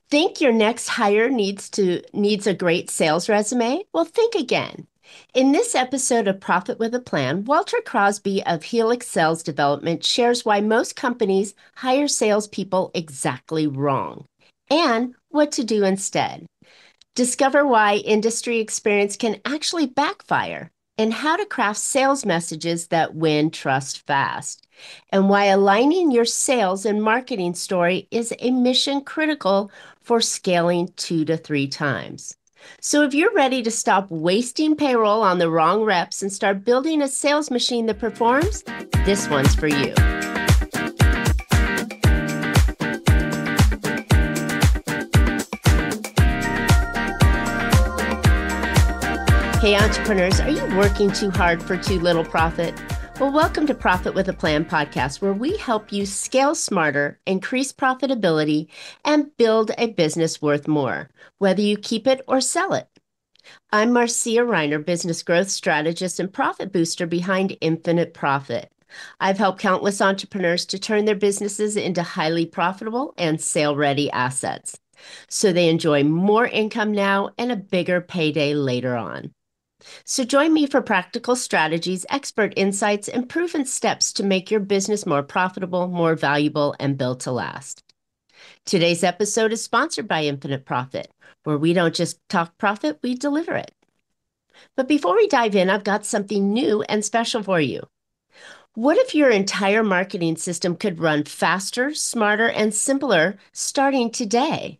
Think your next hire needs a great sales resume? Well, think again. In this episode of Profit with a Plan, Walter Crosby of Helix Sales Development shares why most companies hire salespeople exactly wrong and what to do instead. Discover why industry experience can actually backfire and how to craft sales messages that win trust fast, and why aligning your sales and marketing story is a mission critical for scaling 2 to 3 times. So, if you're ready to stop wasting payroll on the wrong reps and start building a sales machine that performs, this one's for you. Hey, entrepreneurs, are you working too hard for too little profit? Well, welcome to Profit with a Plan podcast, where we help you scale smarter, increase profitability, and build a business worth more, whether you keep it or sell it. I'm Marcia Riner, business growth strategist and profit booster behind Infinite Profit. I've helped countless entrepreneurs to turn their businesses into highly profitable and sale-ready assets, so they enjoy more income now and a bigger payday later on. So join me for practical strategies, expert insights, and proven steps to make your business more profitable, more valuable, and built to last. Today's episode is sponsored by Infinite Profit, where we don't just talk profit, we deliver it. But before we dive in, I've got something new and special for you. What if your entire marketing system could run faster, smarter, and simpler starting today?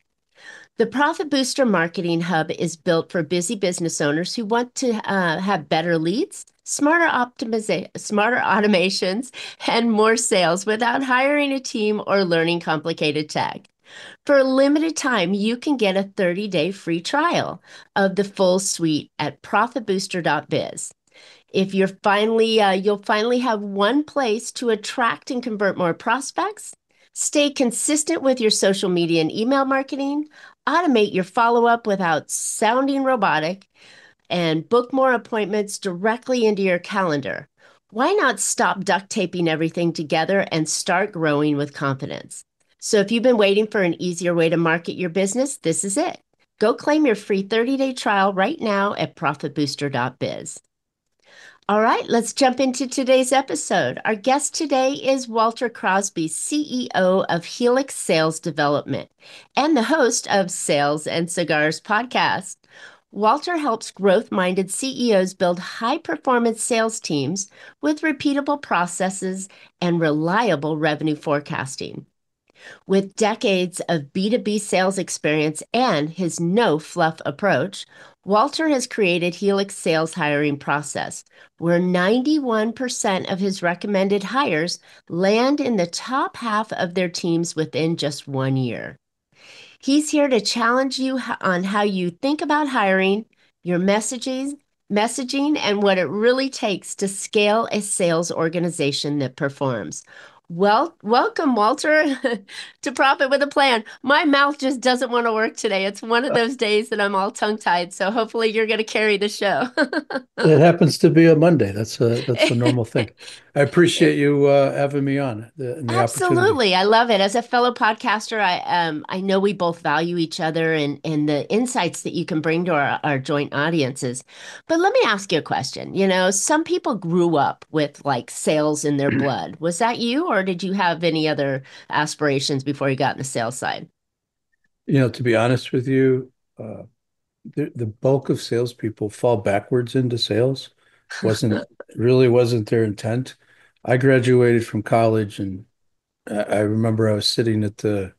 The Profit Booster Marketing Hub is built for busy business owners who want to have better leads, smarter automations, and more sales without hiring a team or learning complicated tech. For a limited time, you can get a 30-day free trial of the full suite at profitbooster.biz. If you'll finally have one place to attract and convert more prospects, stay consistent with your social media and email marketing, automate your follow-up without sounding robotic, and book more appointments directly into your calendar. Why not stop duct taping everything together and start growing with confidence? So if you've been waiting for an easier way to market your business, this is it. Go claim your free 30-day trial right now at profitbooster.biz. All right, let's jump into today's episode. Our guest today is Walter Crosby, CEO of Helix Sales Development and the host of Sales and Cigars podcast. Walter helps growth-minded CEOs build high-performance sales teams with repeatable processes and reliable revenue forecasting. With decades of B2B sales experience and his no-fluff approach, Walter has created Helix sales hiring process, where 91% of his recommended hires land in the top half of their teams within just 1 year. He's here to challenge you on how you think about hiring, your messaging, and what it really takes to scale a sales organization that performs. Well, welcome, Walter, to Profit with a Plan. My mouth just doesn't want to work today. It's one of those days that I'm all tongue-tied, so hopefully you're going to carry the show. It happens to be a Monday. That's a normal thing. I appreciate you having me on and the opportunity. Absolutely. I love it. As a fellow podcaster, I know we both value each other and the insights that you can bring to our joint audiences. But let me ask you a question. You know, some people grew up with like sales in their blood. Was that you, or did you have any other aspirations before you got in the sales side? To be honest with you, uh, the bulk of salespeople fall backwards into sales. Wasn't wasn't their intent. I graduated from college, and I remember I was sitting at the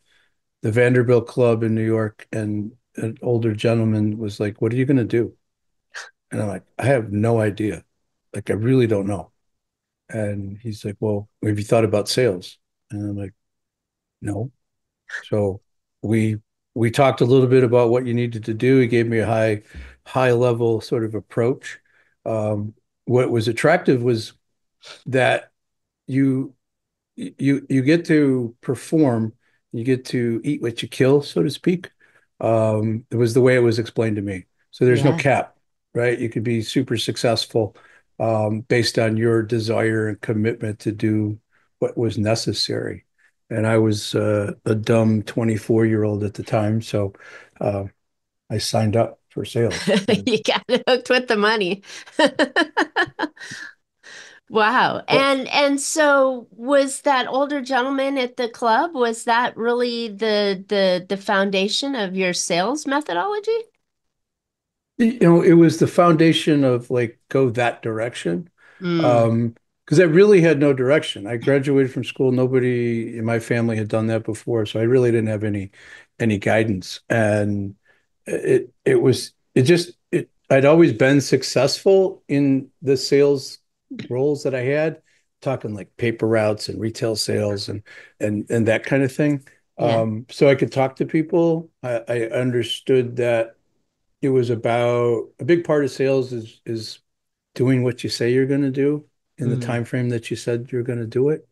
Vanderbilt Club in New York, and an older gentleman was like, "What are you going to do?" And I'm like, "I have no idea. Like, I really don't know." And he's like, "Well, have you thought about sales?" And I'm like, "No." So we we talked a little bit about what you needed to do. He gave me a high level sort of approach. What was attractive was that you you get to perform, you get to eat what you kill, so to speak. It was the way it was explained to me. So there's no Yeah. cap, right? You could be super successful based on your desire and commitment to do what was necessary. and I was a dumb 24-year-old at the time. So uh, I signed up for sales. And, You got hooked with the money. Wow. well, And so was that older gentleman at the club, was that really the foundation of your sales methodology? it was the foundation of like go that direction. Mm, Um, because I really had no direction. I graduated from school. Nobody in my family had done that before, so I really didn't have any guidance. And I'd always been successful in the sales roles that I had, talking like paper routes and retail sales and that kind of thing. yeah. So I could talk to people. I understood that it was about a big part of sales is doing what you say you're going to do in the Mm. time frame that you said you're going to do it.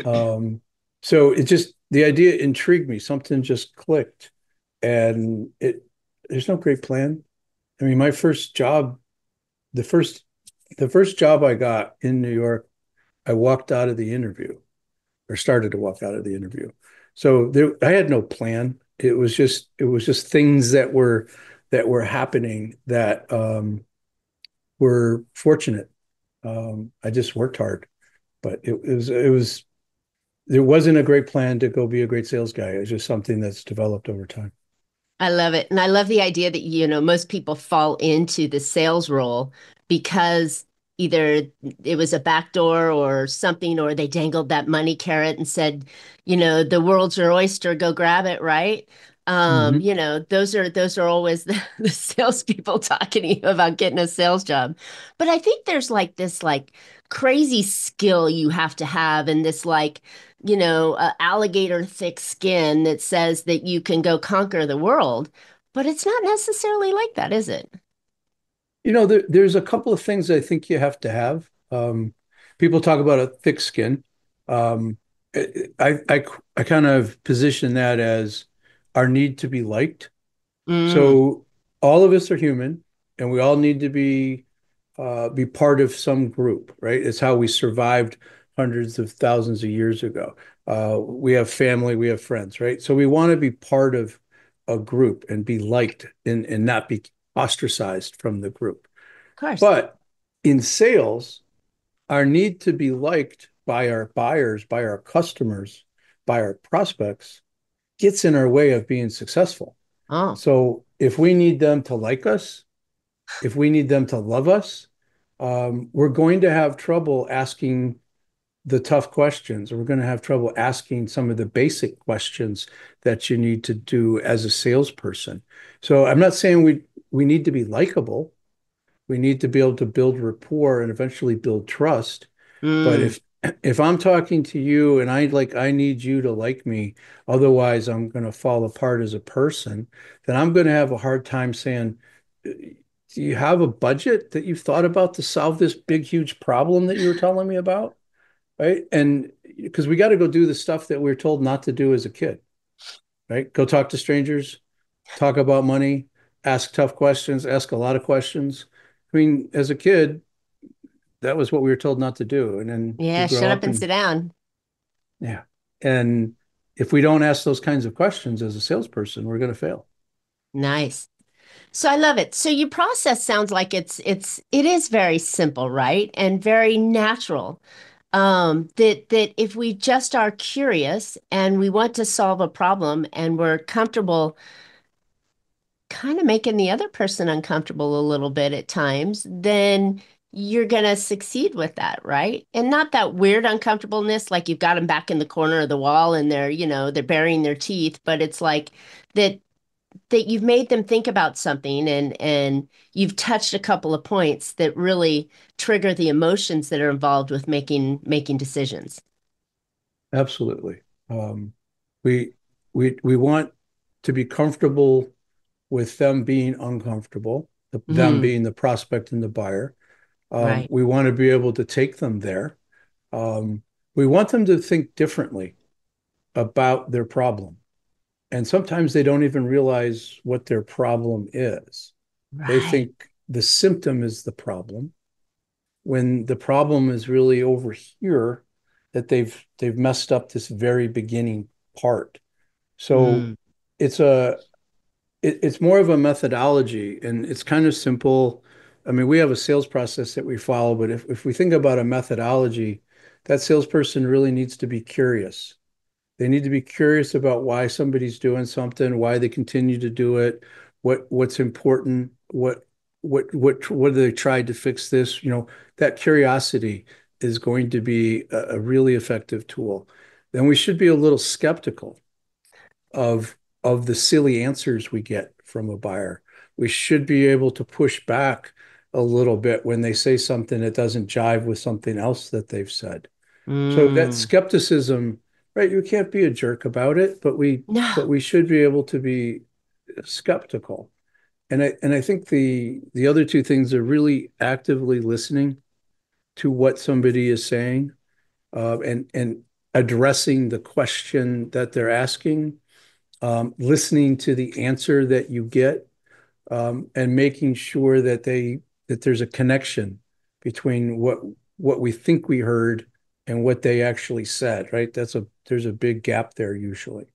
Um, so it just the idea intrigued me. Something just clicked, and it there's no great plan. I mean, my first job, the first the first job I got in New York, I walked out of the interview or started to walk out of the interview. So I had no plan. It was just things that were happening that were fortunate. I just worked hard, but there wasn't a great plan to go be a great sales guy. It's just something that's developed over time. I love it. And I love the idea that, most people fall into the sales role because either it was a backdoor or something, or they dangled that money carrot and said, the world's your oyster, go grab it, right? Mm-hmm. Those are always the salespeople talking to you about getting a sales job. But I think there's like this like crazy skill you have to have and this like alligator thick skin that says that you can go conquer the world. But it's not necessarily like that, is it? There's a couple of things I think you have to have. People talk about a thick skin. Um, I kind of position that as our need to be liked. Mm, So all of us are human, and we all need to be part of some group, right? It's how we survived hundreds of thousands of years ago. We have family, we have friends, right? So we want to be part of a group and be liked and not be ostracized from the group. of course. But in sales, our need to be liked by our buyers, by our customers, by our prospects gets in our way of being successful. Oh, So if we need them to like us, if we need them to love us, we're going to have trouble asking the tough questions. We're going to have trouble asking some of the basic questions that you need to do as a salesperson. So I'm not saying we need to be likable. We need to be able to build rapport and eventually build trust. But mm, if I'm talking to you and I need you to like me, otherwise I'm going to fall apart as a person, then I'm going to have a hard time saying, do you have a budget that you've thought about to solve this big, huge problem that you were telling me about? Right. And because we got to go do the stuff that we are told not to do as a kid, right? Go talk to strangers, talk about money, ask tough questions, ask a lot of questions. I mean, as a kid, that was what we were told not to do. And then we yeah, grow shut up up and sit and down. yeah. And if we don't ask those kinds of questions as a salesperson, we're going to fail. Nice. So I love it. So your process sounds like it is very simple, right? And very natural. That if we just are curious and we want to solve a problem and we're comfortable kind of making the other person uncomfortable a little bit at times, then you're going to succeed with that, right? And not that weird uncomfortableness, like you've got them back in the corner of the wall and they're burying their teeth, but it's like that you've made them think about something and you've touched a couple of points that really trigger the emotions that are involved with making decisions. Absolutely. Um, we we want to be comfortable with them being uncomfortable, them Mm, being the prospect and the buyer. right. We want to be able to take them there. Um, we want them to think differently about their problem. And sometimes they don't even realize what their problem is. They Right. think the symptom is the problem when the problem is really over here that they've messed up this very beginning part. So Mm, it's a it's more of a methodology, and it's kind of simple. I mean, we have a sales process that we follow, but if we think about a methodology, that salesperson really needs to be curious. They need to be curious about why somebody's doing something, why they continue to do it, what's important, what they tried to fix this. That curiosity is going to be a really effective tool. Then we should be a little skeptical of of the silly answers we get from a buyer. We should be able to push back a little bit when they say something that doesn't jive with something else that they've said. So that mm. skepticism, right? You can't be a jerk about it, but we No. should be able to be skeptical. And I think the other two things are really actively listening to what somebody is saying, and addressing the question that they're asking, listening to the answer that you get, and making sure that there's a connection between what we think we heard and what they actually said, right? There's a big gap there usually.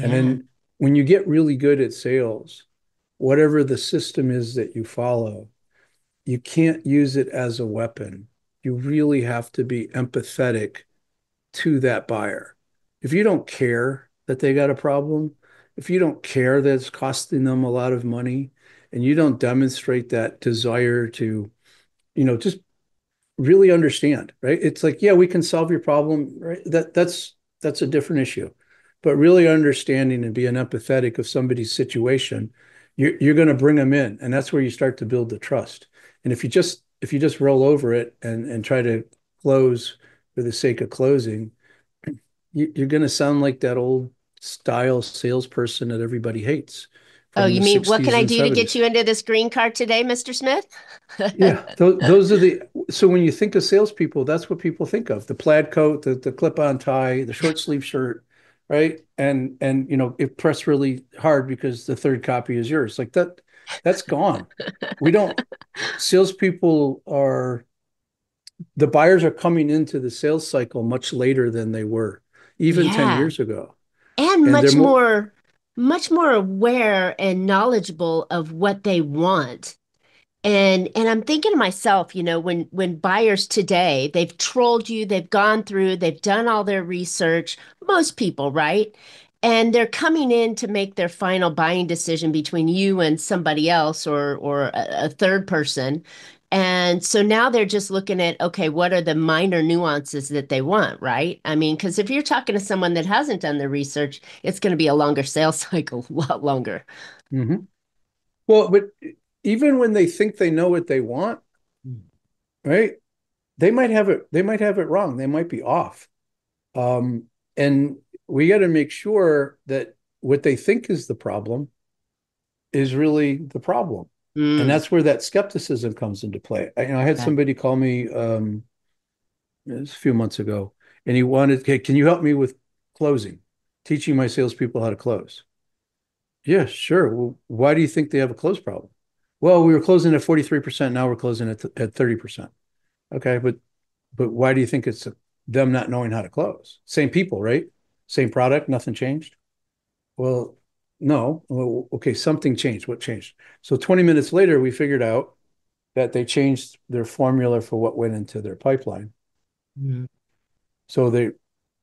And Yeah. then when you get really good at sales, whatever the system is that you follow, you can't use it as a weapon. You really have to be empathetic to that buyer. If you don't care that they got a problem, if you don't care that it's costing them a lot of money, and you don't demonstrate that desire to, just really understand, right? It's like, yeah, we can solve your problem, right? That's a different issue. But really understanding and being empathetic of somebody's situation, you're going to bring them in, and that's where you start to build the trust. And if you just roll over it and try to close for the sake of closing, you're going to sound like that old style salesperson that everybody hates Oh, from you the mean what can 60s I and do to get 70s. you into this green card today, Mr. Smith? Yeah, those are the. So when you think of salespeople, that's what people think of: the plaid coat, the clip-on tie, the short sleeve shirt, right? And it pressed really hard because the third copy is yours. Like that, that's gone. We don't. Salespeople are the buyers are coming into the sales cycle much later than they were, even 10 Yeah. years ago, And and they're more. much more aware and knowledgeable of what they want. And I'm thinking to myself, when buyers today, they've trolled you, they've gone through, they've done all their research, most people, right? And they're coming in to make their final buying decision between you and somebody else or a third person. And so now they're just looking at, okay, what are the minor nuances that they want, right? I mean, because if you're talking to someone that hasn't done the research, it's going to be a longer sales cycle, a lot longer. Mhm. Well, but even when they think they know what they want, right? They might have it wrong. They might be off. Um, and we got to make sure that what they think is the problem is really the problem. And Mm, that's where that skepticism comes into play. I had okay. somebody call me, it was a few months ago, and he wanted, hey, can you help me with closing, teaching my salespeople how to close? Yeah, sure. Well, why do you think they have a close problem? Well, we were closing at 43%. Now we're closing at 30%. Okay, but why do you think it's them not knowing how to close? Same people, right? Same product, nothing changed. Well, no. Well, okay, something changed. What changed? So 20 minutes later, we figured out that they changed their formula for what went into their pipeline. Mm, So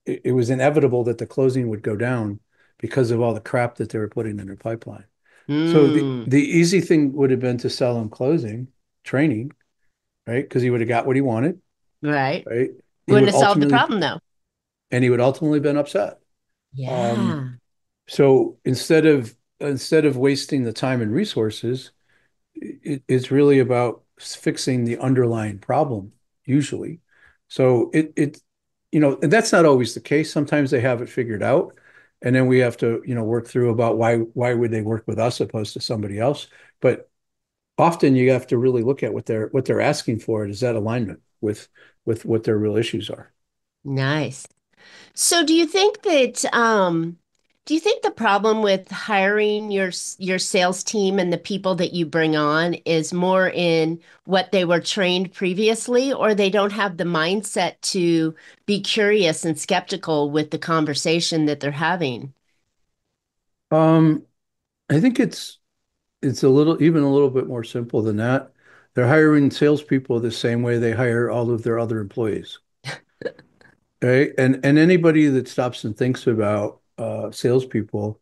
it was inevitable that the closing would go down because of all the crap that they were putting in their pipeline. So the mm, the easy thing would have been to sell him closing training, right? Because he would have got what he wanted, right. right? He Wouldn't would have solved the ultimately problem though. and he would ultimately been upset. Um, Yeah. so instead of wasting the time and resources, it's really about fixing the underlying problem, usually. So and that's not always the case. Sometimes they have it figured out, and then we have to, work through about why would they work with us opposed to somebody else. But often you have to really look at what they're asking for. Is that alignment with what their real issues are? Nice. So do you think that Do you think the problem with hiring your sales team and the people that you bring on is more in what they were trained previously, or they don't have the mindset to be curious and skeptical with the conversation that they're having? Um, I think it's a little even a little bit more simple than that. They're hiring salespeople the same way they hire all of their other employees, right? And anybody that stops and thinks about salespeople,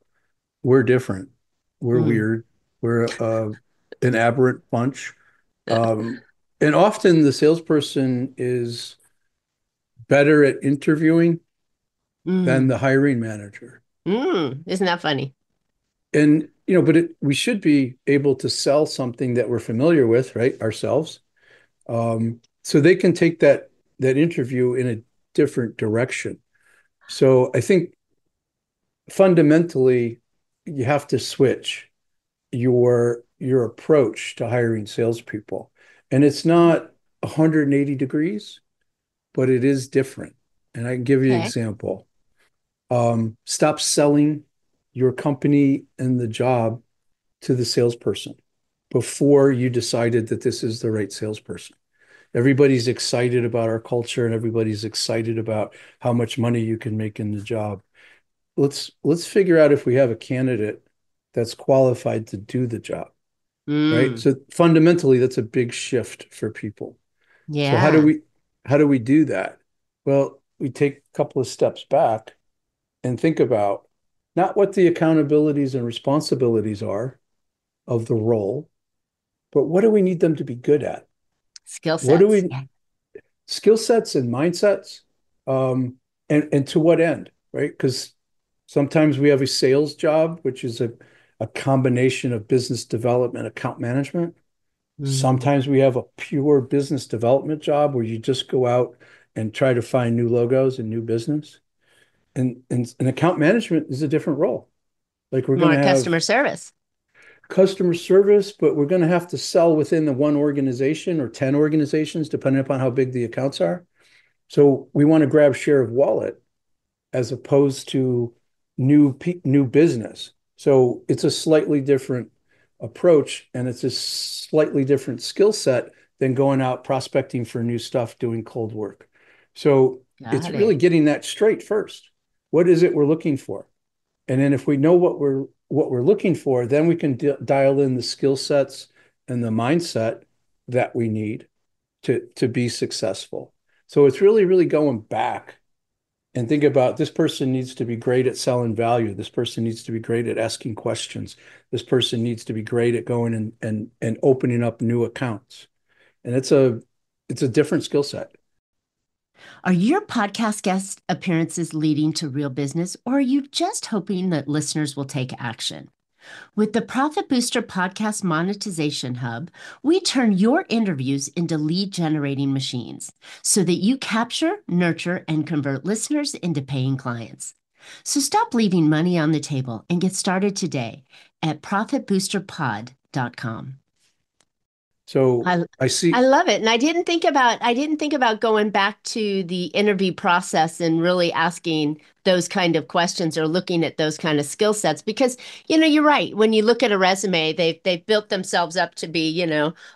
we're different. We're Mm. weird. We're an aberrant bunch. Um, and often the salesperson is better at interviewing than Mm. the hiring manager. Mm. Isn't that funny? And but we should be able to sell something that we're familiar with, right? Ourselves. So they can take that interview in a different direction. So I think fundamentally you have to switch your approach to hiring salespeople. And it's not 180 degrees, but it is different. And I can give you an Okay. example. Stop selling your company and the job to the salesperson before you decided that this is the right salesperson. Everybody's excited about our culture and everybody's excited about how much money you can make in the job. Let's figure out if we have a candidate that's qualified to do the job, right? Mm. So fundamentally, that's a big shift for people. So Yeah. how do we do that? Well, we take a couple of steps back and think about not what the accountabilities and responsibilities are of the role, but what do we need them to be good at? Skill What do sets. we Yeah. skill sets and mindsets? Um, and to what end, right? Because sometimes we have a sales job, which is a combination of business development, account management. Mm. Sometimes we have a pure business development job where you just go out and try to find new logos and new business. And account management is a different role. Like we're going More to have customer service. customer service, but we're going to have to sell within the one organization or 10 organizations, depending upon how big the accounts are. So we want to grab share of wallet as opposed to new business. So it's a slightly different approach and it's a slightly different skill set than going out prospecting for new stuff, doing cold work. So it's Got really it. getting that straight first. What is it we're looking for? And then if we know what we're looking for, then we can dial in the skill sets and the mindset that we need to be successful. So it's really going back and think about this person needs to be great at selling value. This person needs to be great at asking questions. This person needs to be great at going and opening up new accounts. And it's a different skill set. Are your podcast guest appearances leading to real business, or are you just hoping that listeners will take action? With the Profit Booster Podcast Monetization Hub, we turn your interviews into lead generating machines so that you capture, nurture, and convert listeners into paying clients. So stop leaving money on the table and get started today at profitboosterpod.com. So I I I see. love it. And I didn't think about going back to the interview process and really asking those kind of questions or looking at those kind of skill sets because you're right. When you look at a resume, they've built themselves up to be,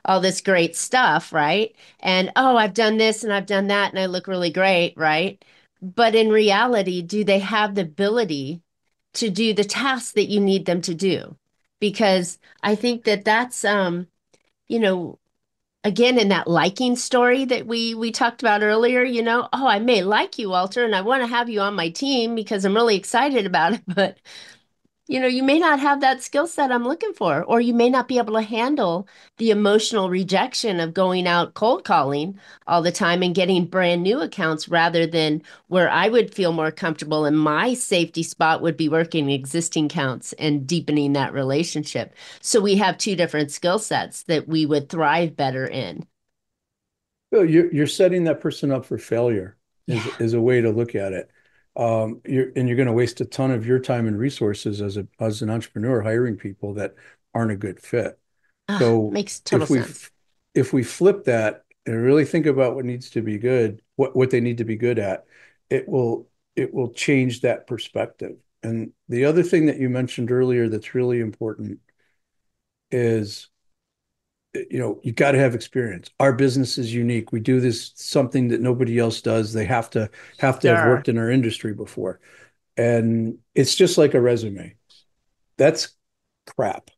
all this great stuff, right? And oh, I've done this and I've done that and I look really great, right? But in reality, do they have the ability to do the tasks that you need them to do? Because I think that that's you know again in that liking story that we talked about earlier, oh, I may like you, Walter, and I want to have you on my team because I'm really excited about it, but you may not have that skill set I'm looking for, or you may not be able to handle the emotional rejection of going out cold calling all the time and getting brand new accounts rather than where I would feel more comfortable and my safety spot would be working existing accounts and deepening that relationship. So we have two different skill sets that we would thrive better in. Well, you're setting that person up for failure Yeah. is a way to look at it. You're going to waste a ton of your time and resources as an entrepreneur hiring people that aren't a good fit. Ah, So makes total if we sense. if we flip that and really think about what needs to be good, what they need to be good at, it will it will change that perspective. And the other thing that you mentioned earlier that's really important is, you got to have experience. Our business is unique. We do this something that nobody else does. They have to have Sure. worked in our industry before. And it's just like a resume. That's crap.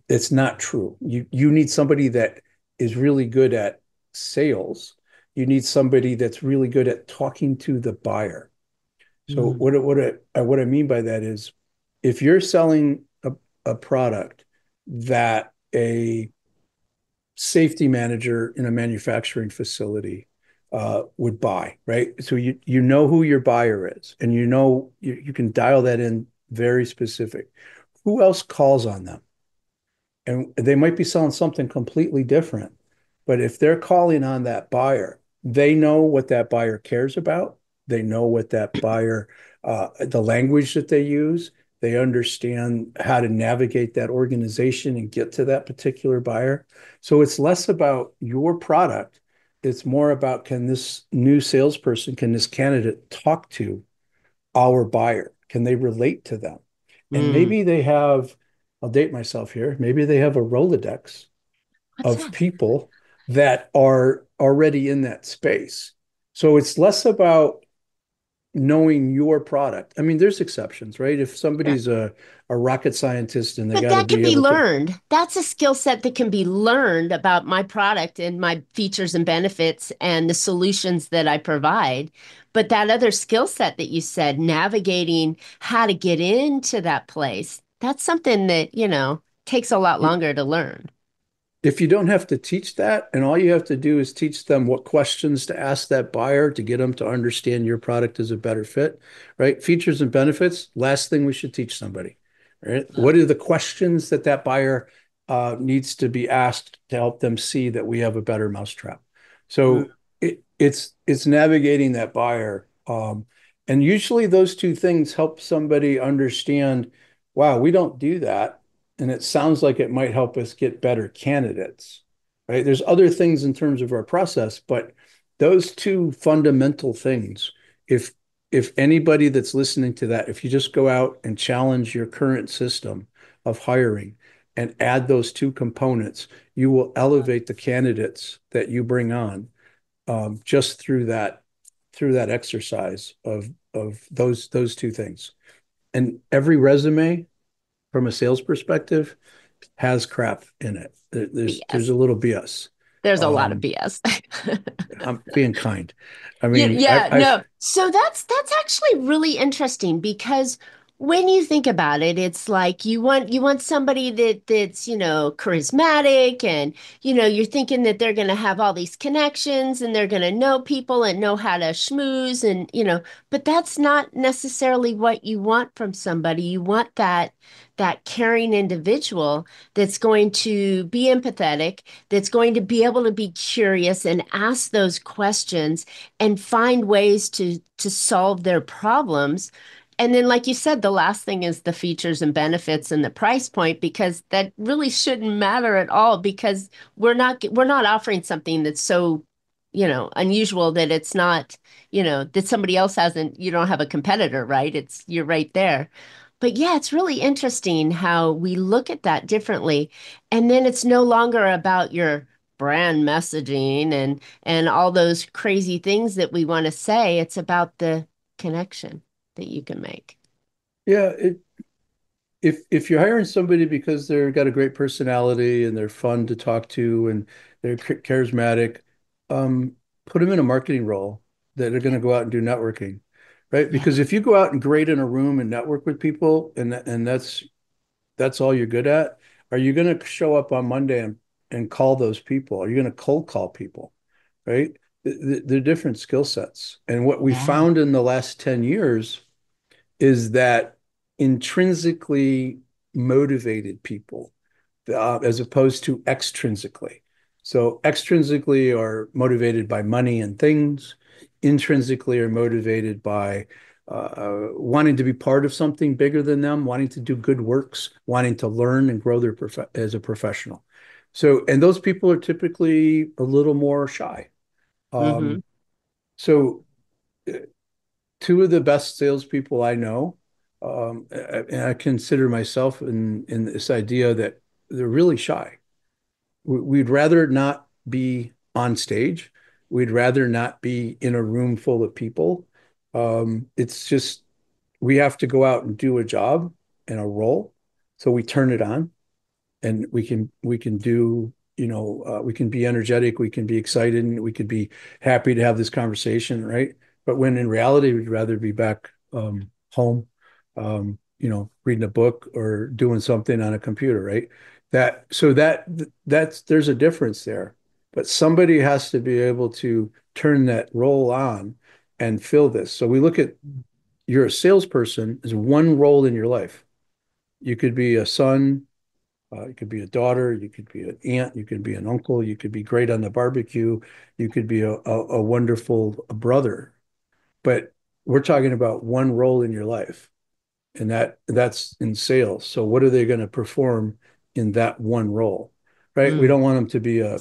It's not true. You need somebody that is really good at sales. You need somebody that's really good at talking to the buyer. So Mm. what I mean by that is, if you're selling a product that a safety manager in a manufacturing facility would buy, right? So you know who your buyer is, and you can dial that in very specific. Who else calls on them? And they might be selling something completely different. But if they're calling on that buyer, they know what that buyer cares about. They know what that buyer, the language that they use. They understand how to navigate that organization and get to that particular buyer. So it's less about your product. It's more about, can this new salesperson, can this candidate talk to our buyer? Can they relate to them? And Mm. maybe they have, I'll date myself here, maybe they have a Rolodex What's of that? people that are already in that space. So it's less about knowing your product. I mean, there's exceptions, right? If Sure. somebody's a rocket scientist and they But got to that can be be able to, learned. That's a skill set that can be learned about my product and my features and benefits and the solutions that I provide. But that other skill set that you said, navigating how to get into that place, that's something that, takes a lot longer to learn. if you don't have to teach that, and all you have to do is teach them what questions to ask that buyer to get them to understand your product is a better fit, right? Features and benefits, last thing we should teach somebody, right? What are the questions that buyer needs to be asked to help them see that we have a better mousetrap? Mm. So it's navigating that buyer. And usually those two things help somebody understand, wow, we don't do that, and it sounds like it might help us get better candidates, right? There's other things in terms of our process, but those two fundamental things, if if anybody that's listening to that, if you just go out and challenge your current system of hiring and add those two components, you will elevate the candidates that you bring on, just through that exercise of those two things. And every resume from a sales perspective has crap in it. There's BS. a little BS. There's a lot of Um, BS. I'm being kind. I Yeah, mean, yeah, I've no. So that's actually really interesting because when you think about it, it's like you want somebody that's, charismatic and you're thinking that they're going to have all these connections and they're going to know people and know how to schmooze and but that's not necessarily what you want from somebody. You want that caring individual that's going to be empathetic, that's going to be able to be curious and ask those questions and find ways to solve their problems. And then, like you said, the last thing is the features and benefits and the price point, because that really shouldn't matter at all because we're not offering something that's so, unusual that it's not, that somebody else hasn't, you don't have a competitor, right? You're right there. But yeah, it's really interesting how we look at that differently. And then it's no longer about your brand messaging and all those crazy things that we want to say. It's about the connection that you can make. yeah. If you're hiring somebody because they've got a great personality and they're fun to talk to and they're charismatic, um, put them in a marketing role that are going Yeah. to go out and do networking, right? Yeah. Because if you go out and grade in a room and network with people, and that's all you're good at, are you going to show up on Monday and call those people? Are you going to cold call people, right? They're different skill sets. And what we Yeah. found in the last 10 years is that intrinsically motivated people, as opposed to extrinsically. So extrinsically are motivated by money and things. Intrinsically are motivated by wanting to be part of something bigger than them, wanting to do good works, wanting to learn and grow as a professional. So, and those people are typically a little more shy. Mm-hmm. So, uh, two of the best salespeople I know, And I consider myself in this idea that they're really shy. We'd rather not be on stage. We'd rather not be in a room full of people. It's just we have to go out and do a job and a role. So we turn it on and we can do, we can be energetic, we can be excited, and we could be happy to have this conversation, right? But when in reality, we'd rather be back home, reading a book or doing something on a computer, right? That's there's a difference there. But somebody has to be able to turn that role on and fill this. So we look at you're a salesperson as one role in your life. You could be a son, you could be a daughter, you could be an aunt, you could be an uncle, you could be great on the barbecue, you could be a wonderful brother. But we're talking about one role in your life, and that's in sales. So what are they going to perform in that one role, right? We Mm, don't want them to be a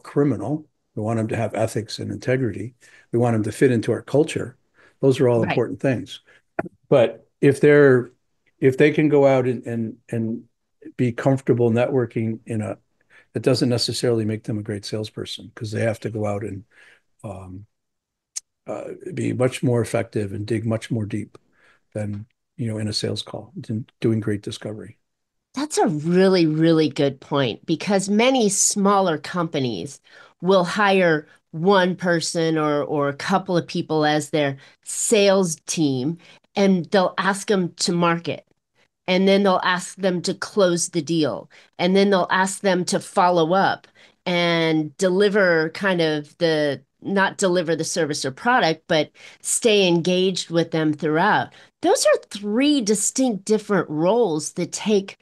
criminal. We want them to have ethics and integrity. We want them to fit into our culture. Those are all right. important things. But if they can go out and be comfortable networking in a that doesn't necessarily make them a great salesperson because they have to go out and um, be much more effective and dig much more deep than in a sales call and doing great discovery. That's a really, really good point because many smaller companies will hire one person or a couple of people as their sales team, and they'll ask them to market, and then they'll ask them to close the deal, and then they'll ask them to follow up and deliver kind of the not deliver the service or product, but stay engaged with them throughout. Those are three distinct different roles that take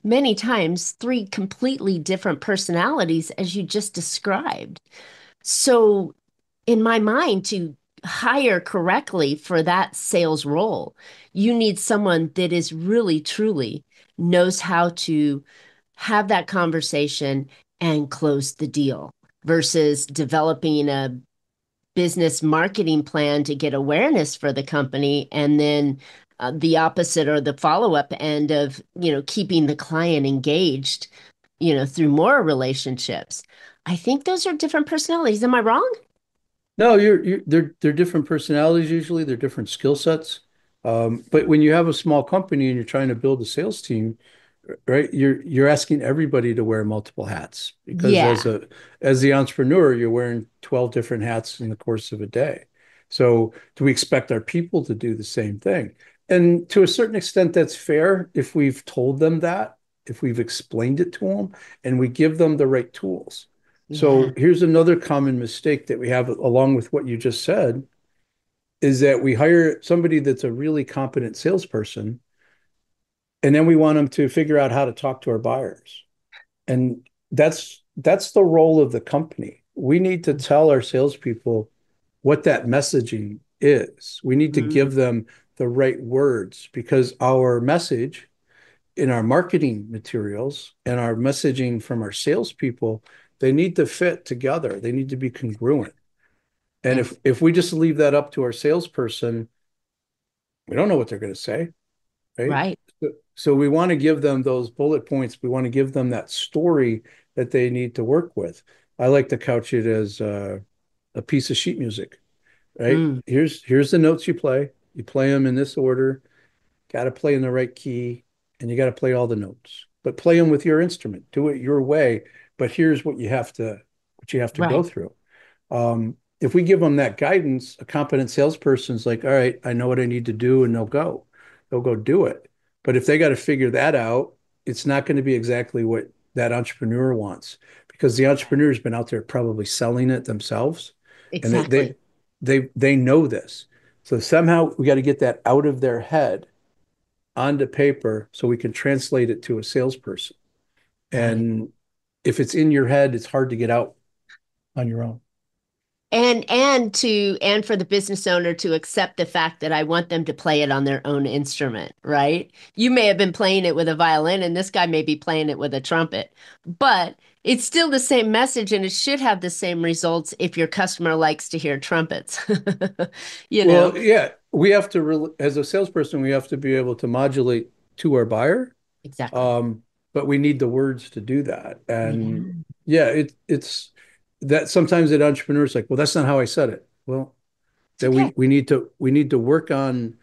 many times three completely different personalities, as you just described. So, in my mind, to hire correctly for that sales role, you need someone that is really, truly knows how to have that conversation and close the deal versus developing a business marketing plan to get awareness for the company and then the opposite or the follow-up end of keeping the client engaged through more relationships. I think those are different personalities. Am I wrong? No, they're different personalities usually. They're different skill sets. But when you have a small company and you're trying to build a sales team, right, you're asking everybody to wear multiple hats because Yeah, as the entrepreneur, you're wearing 12 different hats in the course of a day. So do we expect our people to do the same thing? And to a certain extent, that's fair if we've told them that, if we've explained it to them, and we give them the right tools. yeah. So here's another common mistake that we have along with what you just said is that we hire somebody that's a really competent salesperson, and then we want them to figure out how to talk to our buyers. And that's the role of the company. We need to tell our salespeople what that messaging is. We need to Mm, give them the right words because our message in our marketing materials and our messaging from our salespeople, they need to fit together. They need to be congruent. And ex if we just leave that up to our salesperson, we don't know what they're going to say, right? right, So we want to give them those bullet points. We want to give them that story that they need to work with. I like to couch it as a piece of sheet music, right? mm, Here's the notes you play. You play them in this order. Got to play in the right key, and you got to play all the notes. But play them with your instrument. Do it your way. But here's what you have to go right, through. If we give them that guidance, a competent salesperson's like, all right, I know what I need to do, and they'll go do it. But if they got to figure that out, it's not going to be exactly what that entrepreneur wants because the entrepreneur's been out there probably selling it themselves, and exactly, they know this. So somehow we got to get that out of their head onto paper so we can translate it to a salesperson. right. And if it's in your head, it's hard to get out on your own. And for the business owner to accept the fact that I want them to play it on their own instrument, right? You may have been playing it with a violin and this guy may be playing it with a trumpet, but it's still the same message and it should have the same results if your customer likes to hear trumpets. You know? Well, yeah, we have to as a salesperson, we have to be able to modulate to our buyer. Exactly. Um, but we need the words to do that. Yeah. And yeah, it's that sometimes that entrepreneurs like, well, that's not how I said it. Well, It's that okay. we need to work on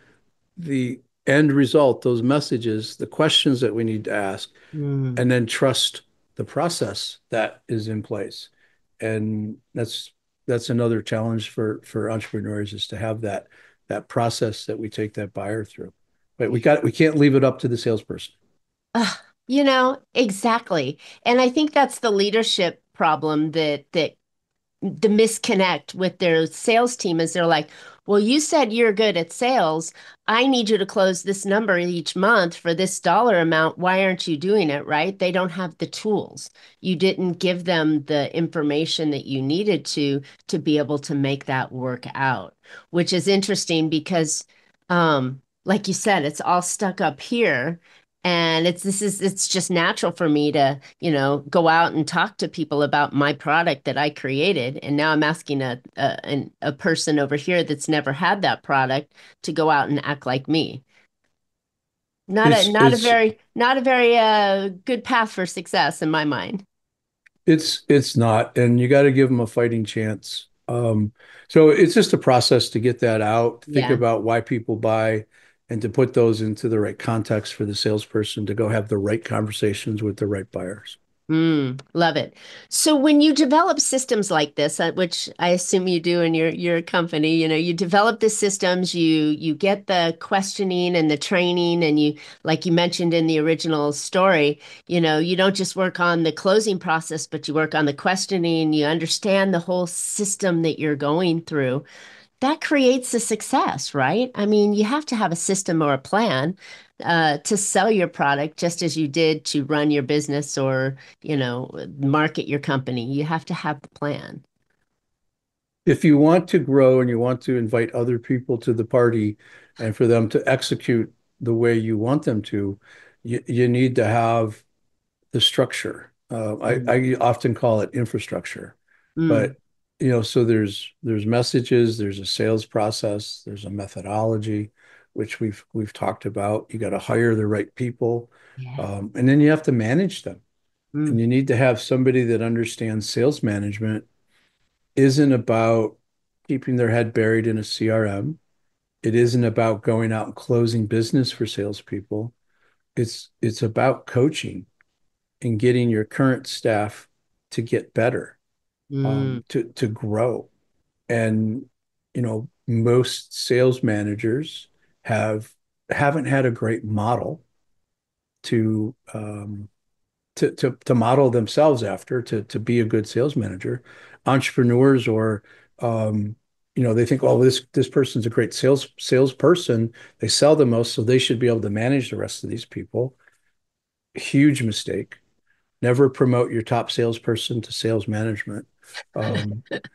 the end result, those messages, the questions that we need to ask, Mm. and then trust the process that is in place. And that's another challenge for entrepreneurs is to have that process that we take that buyer through. But we can't leave it up to the salesperson. Ugh, exactly. And I think that's the leadership problem that the misconnect with their sales team is they're like, well, you said you're good at sales. I need you to close this number each month for this dollar amount. Why aren't you doing it? Right? They don't have the tools. You didn't give them the information that you needed to be able to make that work out, which is interesting because, like you said, it's all stuck up here. And it's just natural for me to, go out and talk to people about my product that I created. And now I'm asking a person over here that's never had that product to go out and act like me. Not a It's not a it's very not a very good path for success in my mind. it's not, and you got to give them a fighting chance. So it's just a process to get that out, think Yeah. about why people buy, and to put those into the right context for the salesperson to go have the right conversations with the right buyers. Love it. So when you develop systems like this, which I assume you do in your company, you develop the systems, you get the questioning and the training, and you, like you mentioned in the original story, you don't just work on the closing process, but you work on the questioning, you understand the whole system that you're going through. That creates a success, right? I mean, you have to have a system or a plan to sell your product, just as you did to run your business or, market your company. You have to have the plan. If you want to grow and you want to invite other people to the party and for them to execute the way you want them to, you need to have the structure. Mm, I often call it infrastructure, mm, but so there's messages, there's a sales process, there's a methodology, which we've talked about. You got to hire the right people, yeah. and then you have to manage them. And Mm, you need to have somebody that understands sales management isn't about keeping their head buried in a CRM. It isn't about going out and closing business for salespeople. It's about coaching and getting your current staff to get better, mm, to grow. And most sales managers have haven't had a great model to to model themselves after to be a good sales manager. Entrepreneurs or they think, oh, this person's a great salesperson. They sell the most, so they should be able to manage the rest of these people. Huge mistake. Never promote your top salesperson to sales management,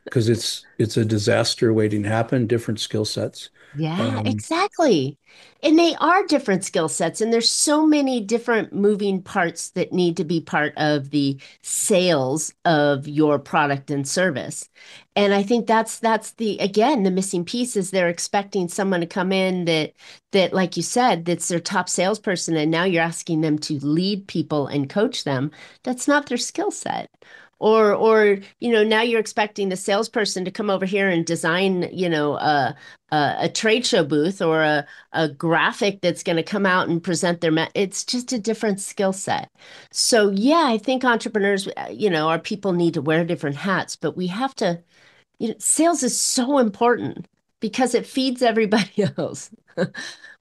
because it's a disaster waiting to happen. Different skill sets. yeah, Um, exactly. And they are different skill sets, and there's so many different moving parts that need to be part of the sales of your product and service. And I think that's the again the missing piece is they're expecting someone to come in that like you said that's their top salesperson, and now you're asking them to lead people and coach them. That's not their skill set. Or now you're expecting the salesperson to come over here and design a trade show booth or a graphic that's going to come out and present it's just a different skill set. So yeah, I think entrepreneurs, our people need to wear different hats, but we have to, sales is so important because it feeds everybody else.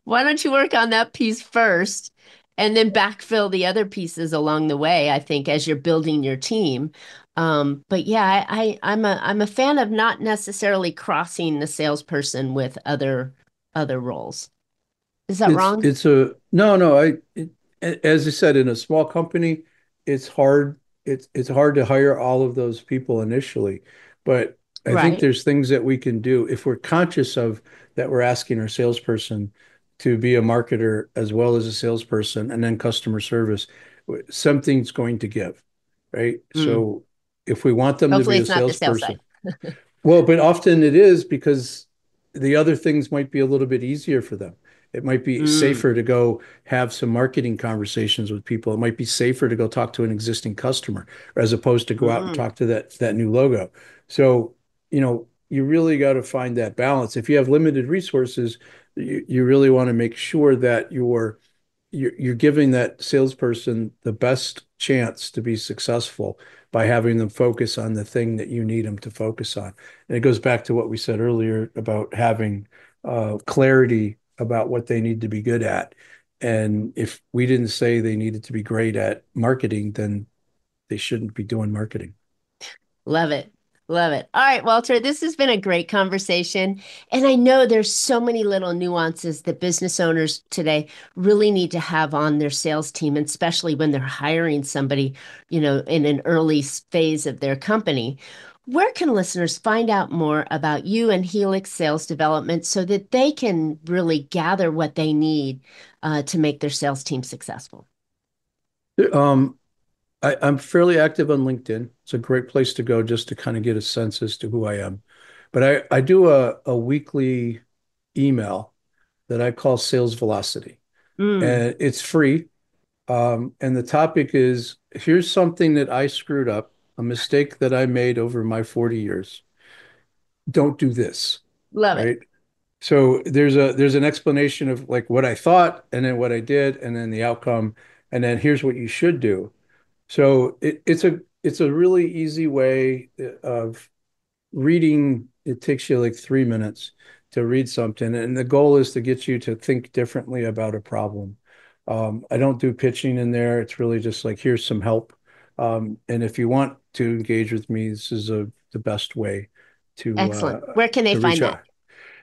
Why don't you work on that piece first and then backfill the other pieces along the way, I think, as you're building your team. But yeah, I'm a fan of not necessarily crossing the salesperson with other roles. Is that wrong? it's a no, no. As I said, in a small company, it's hard. It's hard to hire all of those people initially, but I think Right. there's things that we can do if we're conscious of that we're asking our salesperson to be a marketer as well as a salesperson and then customer service. Something's going to give, right? Mm. So if we want them to Hopefully be a it's not the sales side. salesperson, well, but often it is because the other things might be a little bit easier for them. It might be Mm. safer to go have some marketing conversations with people. It might be safer to go talk to an existing customer as opposed to go out and Mm. talk to that new logo. So, you really got to find that balance. If you have limited resources, you really want to make sure that you're giving that salesperson the best chance to be successful by having them focus on the thing that you need them to focus on. And it goes back to what we said earlier about having clarity about what they need to be good at. And if we didn't say they needed to be great at marketing, then they shouldn't be doing marketing. Love it. Love it. All right, Walter, this has been a great conversation. And I know there's so many little nuances that business owners today really need to have on their sales team, and especially when they're hiring somebody, in an early phase of their company. Where can listeners find out more about you and Helix sales development so that they can really gather what they need to make their sales team successful? Um, I'm fairly active on LinkedIn. It's a great place to go just to kind of get a sense as to who I am. But I do a weekly email that I call Sales Velocity, Mm, and it's free. And the topic is here's something that I screwed up, a mistake that I made over my 40 years. Don't do this, love it. right? So there's an explanation of like what I thought and then what I did and then the outcome and then here's what you should do. So it's a really easy way of reading. It takes you like 3 minutes to read something, and the goal is to get you to think differently about a problem. I don't do pitching in there. It's really just like here's some help. And if you want to engage with me, this is the best way to Excellent. Where can they reach find that? out.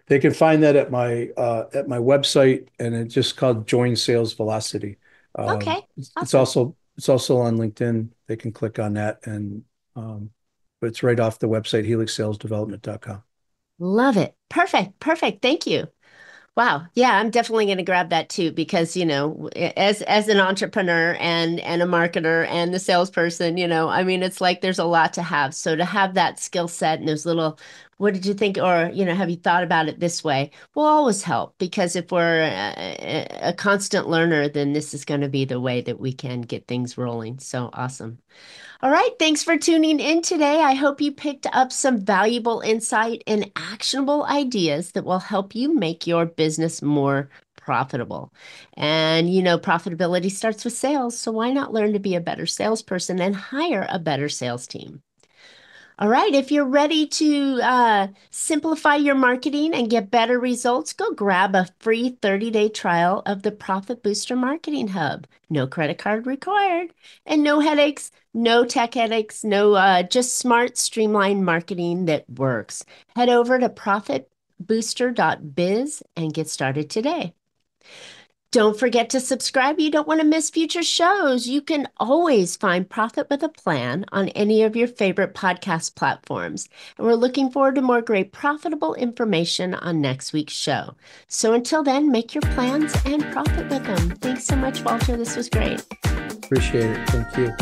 They can find that at my website, and it's just called Join Sales Velocity. Okay, It's awesome. also on LinkedIn. They can click on that, and but it's right off the website helixsalesdevelopment.com. Love it. Perfect. Perfect. Thank you. Wow. Yeah, I'm definitely going to grab that too because, as an entrepreneur and a marketer and the salesperson, I mean, it's like there's a lot to have. So to have that skill set and those little, what did you think? Or, have you thought about it this way? Will always help because if we're a constant learner, then this is going to be the way that we can get things rolling. So awesome. All right, thanks for tuning in today. I hope you picked up some valuable insight and actionable ideas that will help you make your business more profitable. And profitability starts with sales, so why not learn to be a better salesperson and hire a better sales team? All right, if you're ready to simplify your marketing and get better results, go grab a free 30-day trial of the Profit Booster Marketing Hub. No credit card required and no headaches, no tech headaches, no just smart, streamlined marketing that works. Head over to profitbooster.biz and get started today. Don't forget to subscribe. You don't want to miss future shows. You can always find Profit with a Plan on any of your favorite podcast platforms. And we're looking forward to more great profitable information on next week's show. So until then, make your plans and profit with them. Thanks so much, Walter. This was great. Appreciate it. Thank you.